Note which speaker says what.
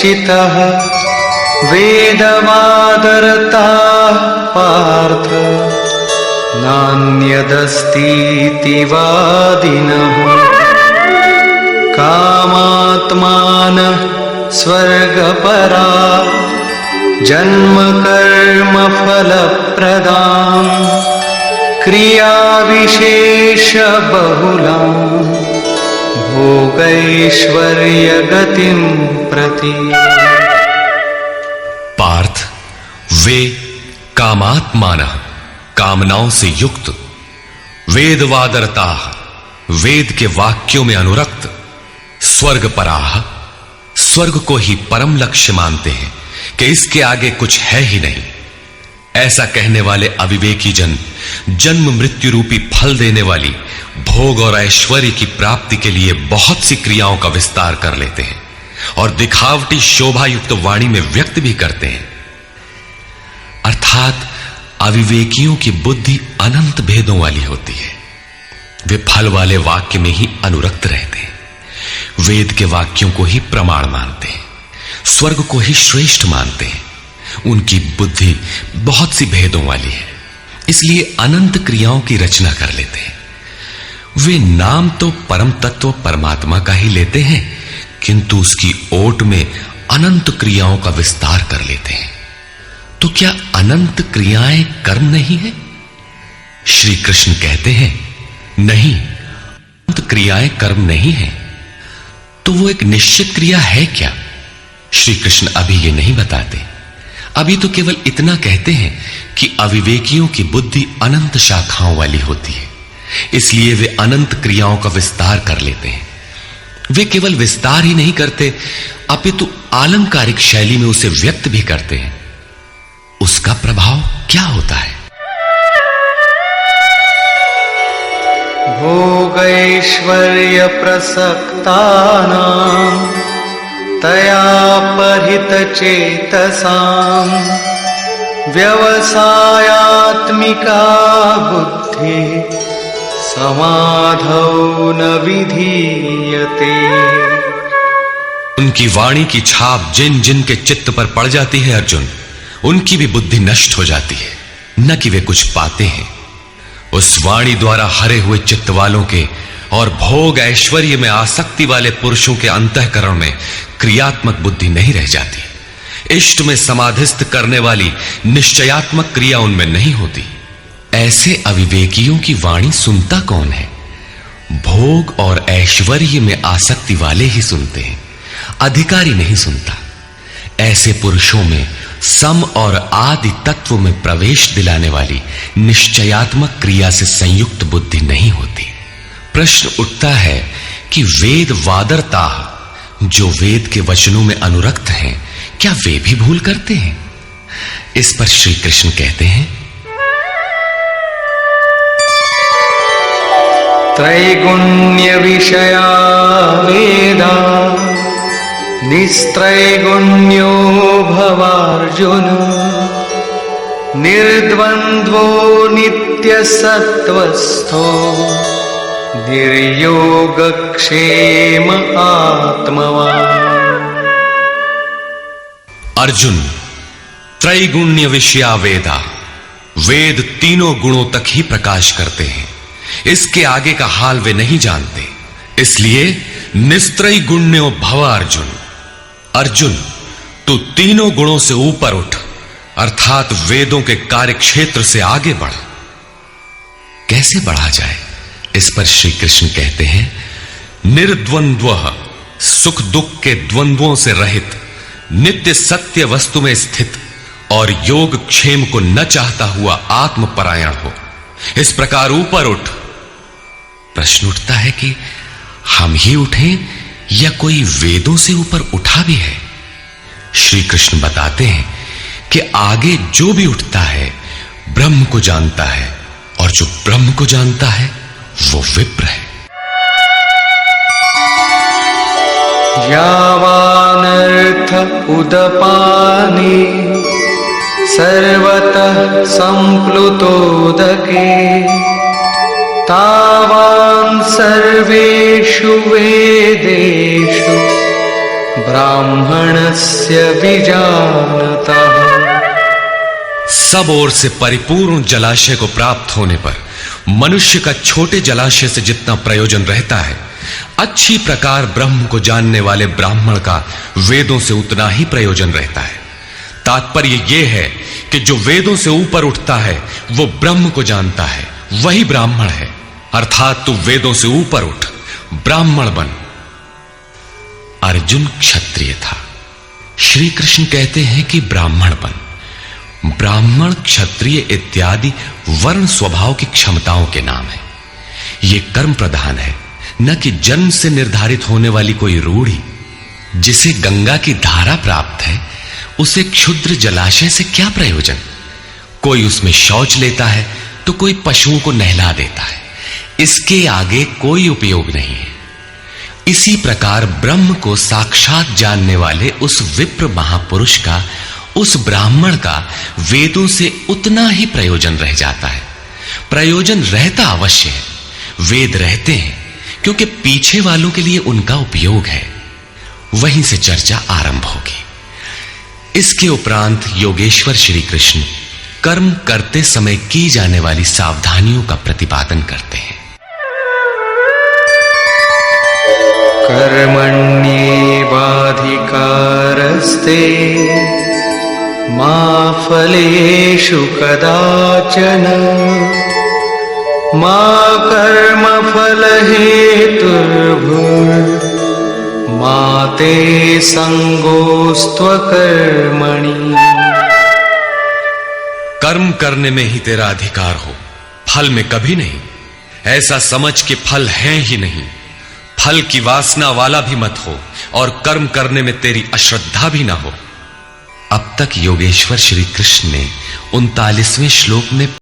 Speaker 1: कश्चितः वेदवादरताः पार्थ नान्यदस्तीति वादिनः कामात्मानः स्वर्गपरा जन्म कर्म फलप्रदां क्रियाविशेष बहुलां भोगैश्वर्य गतिं प्रति।
Speaker 2: पार्थ, वे कामात्मानः कामनाओं से युक्त, वेदवादरताः वेद के वाक्यों में अनुरक्त, स्वर्गपराः स्वर्ग को ही परम लक्ष्य मानते हैं कि इसके आगे कुछ है ही नहीं। ऐसा कहने वाले अविवेकी जन जन्म मृत्यु रूपी फल देने वाली भोग और ऐश्वर्य की प्राप्ति के लिए बहुत सी क्रियाओं का विस्तार कर लेते हैं और दिखावटी शोभा युक्त वाणी में व्यक्त भी करते हैं। अर्थात अविवेकियों की बुद्धि अनंत भेदों वाली होती है। वे फल वाले वाक्य में ही अनुरक्त रहते हैं, वेद के वाक्यों को ही प्रमाण मानते हैं, स्वर्ग को ही श्रेष्ठ मानते हैं। उनकी बुद्धि बहुत सी भेदों वाली है, इसलिए अनंत क्रियाओं की रचना कर लेते हैं। वे नाम तो परम तत्व परमात्मा का ही लेते हैं, किंतु उसकी ओट में अनंत क्रियाओं का विस्तार कर लेते हैं। तो क्या अनंत क्रियाएं कर्म नहीं है? श्री कृष्ण कहते हैं नहीं, अनंत क्रियाएं कर्म नहीं है। तो वो एक निश्चित क्रिया है क्या? श्री कृष्ण अभी ये नहीं बताते। अभी तो केवल इतना कहते हैं कि अविवेकियों की बुद्धि अनंत शाखाओं वाली होती है, इसलिए वे अनंत क्रियाओं का विस्तार कर लेते हैं। वे केवल विस्तार ही नहीं करते, अपितु आलंकारिक शैली में उसे व्यक्त भी करते हैं। उसका प्रभाव क्या होता है?
Speaker 1: भोगैश्वर्य प्रसक्तानां तया परितचेतसां व्यवसायात्मिका बुद्धि समाधौ न विधीयते।
Speaker 2: उनकी वाणी की छाप जिन जिन के चित्त पर पड़ जाती है अर्जुन, उनकी भी बुद्धि नष्ट हो जाती है, न कि वे कुछ पाते हैं। उस वाणी द्वारा हरे हुए चित्त वालों के और भोग ऐश्वर्य में आसक्ति वाले पुरुषों के अंतःकरण में क्रियात्मक बुद्धि नहीं रह जाती। इष्ट में समाधिस्थ करने वाली निश्चयात्मक क्रिया उनमें नहीं होती। ऐसे अविवेकियों की वाणी सुनता कौन है? भोग और ऐश्वर्य में आसक्ति वाले ही सुनते हैं, अधिकारी नहीं सुनता। ऐसे पुरुषों में सम और आदि तत्व में प्रवेश दिलाने वाली निश्चयात्मक क्रिया से संयुक्त बुद्धि नहीं होती। प्रश्न उठता है कि वेद वादरता, जो वेद के वचनों में अनुरक्त हैं, क्या वे भी भूल करते हैं? इस पर श्री कृष्ण कहते हैं,
Speaker 1: त्रैगुण्य विषया वेदा निस्त्रैगुण्यो भवार्जुन निर्द्वन्द्वो नित्यसत्त्वस्थो निर्योगक्षेम आत्मवान्।
Speaker 2: अर्जुन, त्रैगुण्य विषया वेदा, वेद तीनों गुणों तक ही प्रकाश करते हैं, इसके आगे का हाल वे नहीं जानते। इसलिए निस्त्रय गुण्यो भव अर्जुन, अर्जुन तू तीनों गुणों से ऊपर उठ, अर्थात वेदों के कार्य क्षेत्र से आगे बढ़। कैसे बढ़ा जाए? इस पर श्री कृष्ण कहते हैं, निर्द्वंद्वः, सुख दुख के द्वंद्वों से रहित, नित्य सत्य वस्तु में स्थित और योग क्षेम को न चाहता हुआ आत्मपरायण हो। इस प्रकार ऊपर उठ। प्रश्न उठता है कि हम ही उठें या कोई वेदों से ऊपर उठा भी है? श्री कृष्ण बताते हैं कि आगे जो भी उठता है ब्रह्म को जानता है, और जो ब्रह्म को जानता है वो विप्र है।
Speaker 1: यावानर्थ उदपाने सर्वतः संप्लुतोदके तावान् सर्वेषु वेदेषु ब्राह्मणस्य विजानतः।
Speaker 2: सब ओर से परिपूर्ण जलाशय को प्राप्त होने पर मनुष्य का छोटे जलाशय से जितना प्रयोजन रहता है, अच्छी प्रकार ब्रह्म को जानने वाले ब्राह्मण का वेदों से उतना ही प्रयोजन रहता है। तात्पर्य यह है कि जो वेदों से ऊपर उठता है वो ब्रह्म को जानता है, वही ब्राह्मण है। अर्थात तू वेदों से ऊपर उठ, ब्राह्मण बन। अर्जुन क्षत्रिय था। श्री कृष्ण कहते हैं कि ब्राह्मण बन। ब्राह्मण, क्षत्रिय इत्यादि वर्ण स्वभाव की क्षमताओं के नाम है। यह कर्म प्रधान है, न कि जन्म से निर्धारित होने वाली कोई रूढ़ी। जिसे गंगा की धारा प्राप्त है, उसे क्षुद्र जलाशय से क्या प्रयोजन? कोई उसमें शौच लेता है तो कोई पशुओं को नहला देता है, इसके आगे कोई उपयोग नहीं है। इसी प्रकार ब्रह्म को साक्षात जानने वाले उस विप्र महापुरुष का, उस ब्राह्मण का वेदों से उतना ही प्रयोजन रह जाता है। प्रयोजन रहता अवश्य है, वेद रहते हैं क्योंकि पीछे वालों के लिए उनका उपयोग है। वहीं से चर्चा आरंभ होगी। इसके उपरांत योगेश्वर श्री कृष्ण कर्म करते समय की जाने वाली सावधानियों का प्रतिपादन करते हैं।
Speaker 1: कर्मण्येवाधिकारस्ते मा फलेषु कदाचन मा कर्मफलहेतुर्भुर्मा ते संगोस्त्वकर्मणि।
Speaker 2: कर्म करने में ही तेरा अधिकार हो, फल में कभी नहीं। ऐसा समझ के फल है ही नहीं। फल की वासना वाला भी मत हो और कर्म करने में तेरी अश्रद्धा भी ना हो। अब तक योगेश्वर श्री कृष्ण ने 39वें श्लोक में